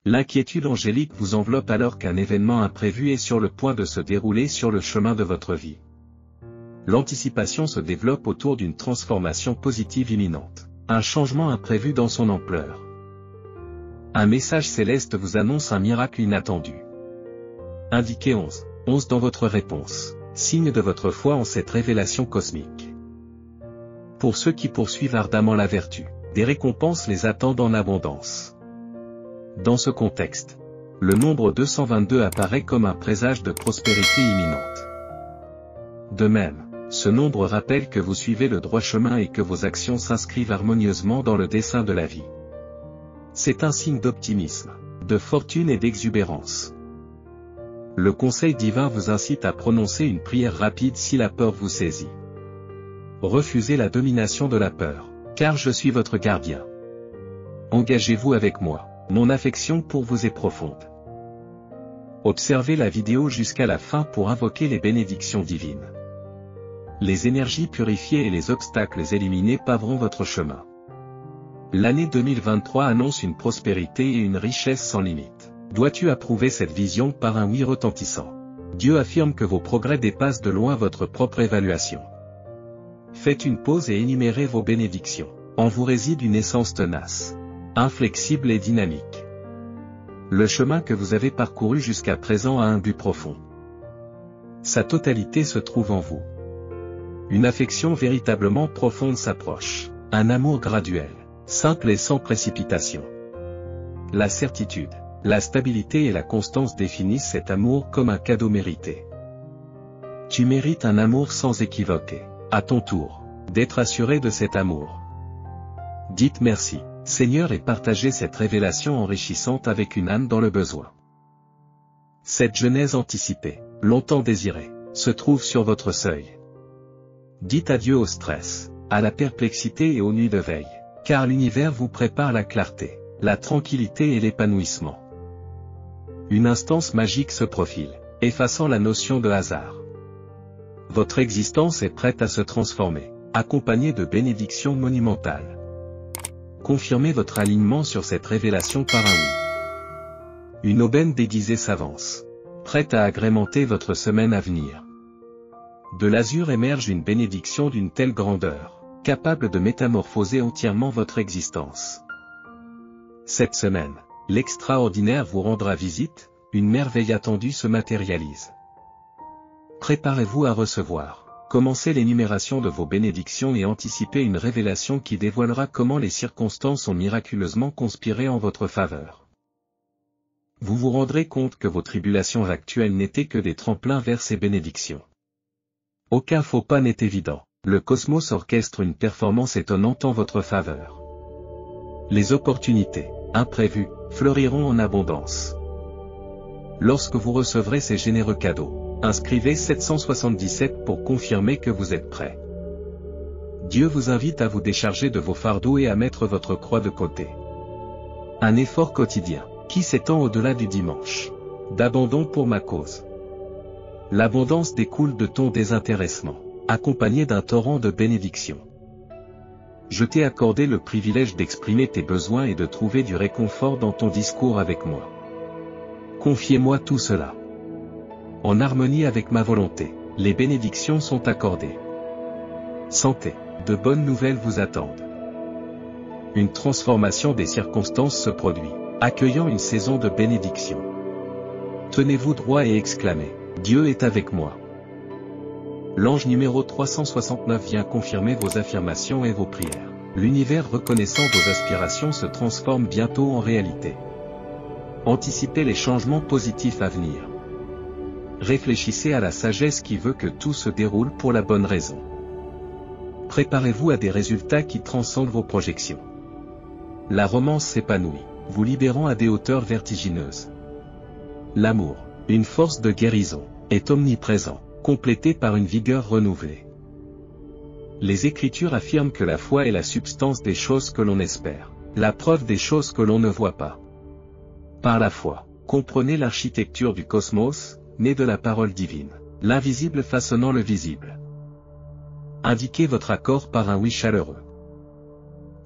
L'inquiétude angélique vous enveloppe alors qu'un événement imprévu est sur le point de se dérouler sur le chemin de votre vie. L'anticipation se développe autour d'une transformation positive imminente, un changement imprévu dans son ampleur. Un message céleste vous annonce un miracle inattendu. Indiquez 11. 11 dans votre réponse, signe de votre foi en cette révélation cosmique. Pour ceux qui poursuivent ardemment la vertu, des récompenses les attendent en abondance. Dans ce contexte, le nombre 222 apparaît comme un présage de prospérité imminente. De même, ce nombre rappelle que vous suivez le droit chemin et que vos actions s'inscrivent harmonieusement dans le dessein de la vie. C'est un signe d'optimisme, de fortune et d'exubérance. Le conseil divin vous incite à prononcer une prière rapide si la peur vous saisit. Refusez la domination de la peur, car je suis votre gardien. Engagez-vous avec moi, mon affection pour vous est profonde. Observez la vidéo jusqu'à la fin pour invoquer les bénédictions divines. Les énergies purifiées et les obstacles éliminés paveront votre chemin. L'année 2023 annonce une prospérité et une richesse sans limite. Dois-tu approuver cette vision par un oui retentissant? Dieu affirme que vos progrès dépassent de loin votre propre évaluation. Faites une pause et énumérez vos bénédictions. En vous réside une essence tenace, inflexible et dynamique. Le chemin que vous avez parcouru jusqu'à présent a un but profond. Sa totalité se trouve en vous. Une affection véritablement profonde s'approche, un amour graduel, simple et sans précipitation. La certitude, la stabilité et la constance définissent cet amour comme un cadeau mérité. Tu mérites un amour sans équivoque, à ton tour, d'être assuré de cet amour. Dites merci, Seigneur, et partagez cette révélation enrichissante avec une âme dans le besoin. Cette genèse anticipée, longtemps désirée, se trouve sur votre seuil. Dites adieu au stress, à la perplexité et aux nuits de veille, car l'univers vous prépare la clarté, la tranquillité et l'épanouissement. Une instance magique se profile, effaçant la notion de hasard. Votre existence est prête à se transformer, accompagnée de bénédictions monumentales. Confirmez votre alignement sur cette révélation par un oui. Une aubaine déguisée s'avance, prête à agrémenter votre semaine à venir. De l'azur émerge une bénédiction d'une telle grandeur, capable de métamorphoser entièrement votre existence. Cette semaine, l'extraordinaire vous rendra visite, une merveille attendue se matérialise. Préparez-vous à recevoir. Commencez l'énumération de vos bénédictions et anticipez une révélation qui dévoilera comment les circonstances ont miraculeusement conspiré en votre faveur. Vous vous rendrez compte que vos tribulations actuelles n'étaient que des tremplins vers ces bénédictions. Aucun faux pas n'est évident. Le cosmos orchestre une performance étonnante en votre faveur. Les opportunités, imprévues, fleuriront en abondance. Lorsque vous recevrez ces généreux cadeaux, inscrivez 777 pour confirmer que vous êtes prêt. Dieu vous invite à vous décharger de vos fardeaux et à mettre votre croix de côté. Un effort quotidien, qui s'étend au-delà du dimanche, d'abandon pour ma cause. L'abondance découle de ton désintéressement, accompagné d'un torrent de bénédictions. Je t'ai accordé le privilège d'exprimer tes besoins et de trouver du réconfort dans ton discours avec moi. Confiez-moi tout cela. En harmonie avec ma volonté, les bénédictions sont accordées. Santé, de bonnes nouvelles vous attendent. Une transformation des circonstances se produit, accueillant une saison de bénédictions. Tenez-vous droit et exclamez, Dieu est avec moi. L'ange numéro 369 vient confirmer vos affirmations et vos prières. L'univers reconnaissant vos aspirations se transforme bientôt en réalité. Anticipez les changements positifs à venir. Réfléchissez à la sagesse qui veut que tout se déroule pour la bonne raison. Préparez-vous à des résultats qui transcendent vos projections. La romance s'épanouit, vous libérant à des hauteurs vertigineuses. L'amour, une force de guérison, est omniprésent, complété par une vigueur renouvelée. Les Écritures affirment que la foi est la substance des choses que l'on espère, la preuve des choses que l'on ne voit pas. Par la foi, comprenez l'architecture du cosmos, née de la parole divine, l'invisible façonnant le visible. Indiquez votre accord par un oui chaleureux.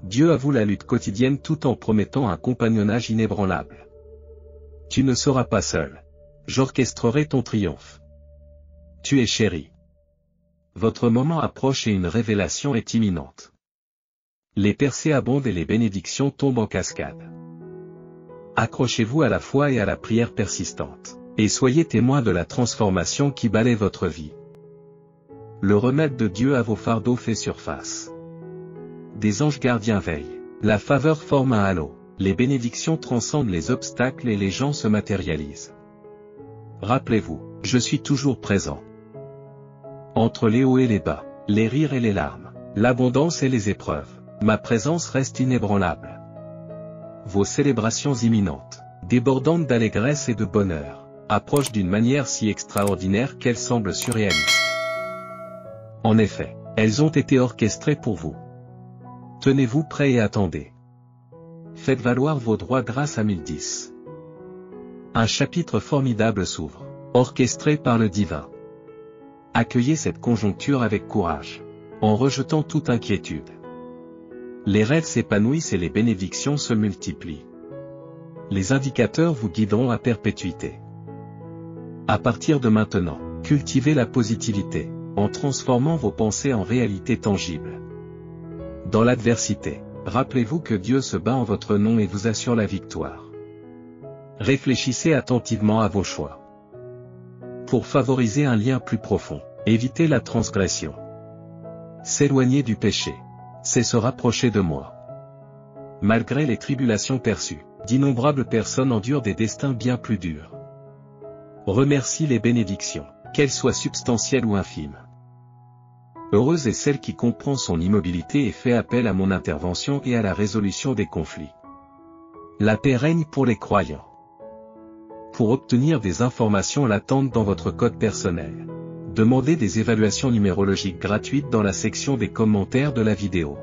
Dieu avoue la lutte quotidienne tout en promettant un compagnonnage inébranlable. Tu ne seras pas seul. J'orchestrerai ton triomphe. Tu es chéri. Votre moment approche et une révélation est imminente. Les percées abondent et les bénédictions tombent en cascade. Accrochez-vous à la foi et à la prière persistante, et soyez témoins de la transformation qui balaie votre vie. Le remède de Dieu à vos fardeaux fait surface. Des anges gardiens veillent. La faveur forme un halo. Les bénédictions transcendent les obstacles et les gens se matérialisent. Rappelez-vous, je suis toujours présent. Entre les hauts et les bas, les rires et les larmes, l'abondance et les épreuves, ma présence reste inébranlable. Vos célébrations imminentes, débordantes d'allégresse et de bonheur, approchent d'une manière si extraordinaire qu'elles semblent surréalistes. En effet, elles ont été orchestrées pour vous. Tenez-vous prêts et attendez. Faites valoir vos droits grâce à 1010. Un chapitre formidable s'ouvre, orchestré par le divin. Accueillez cette conjoncture avec courage, en rejetant toute inquiétude. Les rêves s'épanouissent et les bénédictions se multiplient. Les indicateurs vous guideront à perpétuité. À partir de maintenant, cultivez la positivité, en transformant vos pensées en réalité tangible. Dans l'adversité, rappelez-vous que Dieu se bat en votre nom et vous assure la victoire. Réfléchissez attentivement à vos choix. Pour favoriser un lien plus profond, évitez la transgression. S'éloigner du péché, c'est se rapprocher de moi. Malgré les tribulations perçues, d'innombrables personnes endurent des destins bien plus durs. Remercie les bénédictions, qu'elles soient substantielles ou infimes. Heureuse est celle qui comprend son immobilité et fait appel à mon intervention et à la résolution des conflits. La paix règne pour les croyants. Pour obtenir des informations latentes dans votre code personnel, demandez des évaluations numérologiques gratuites dans la section des commentaires de la vidéo.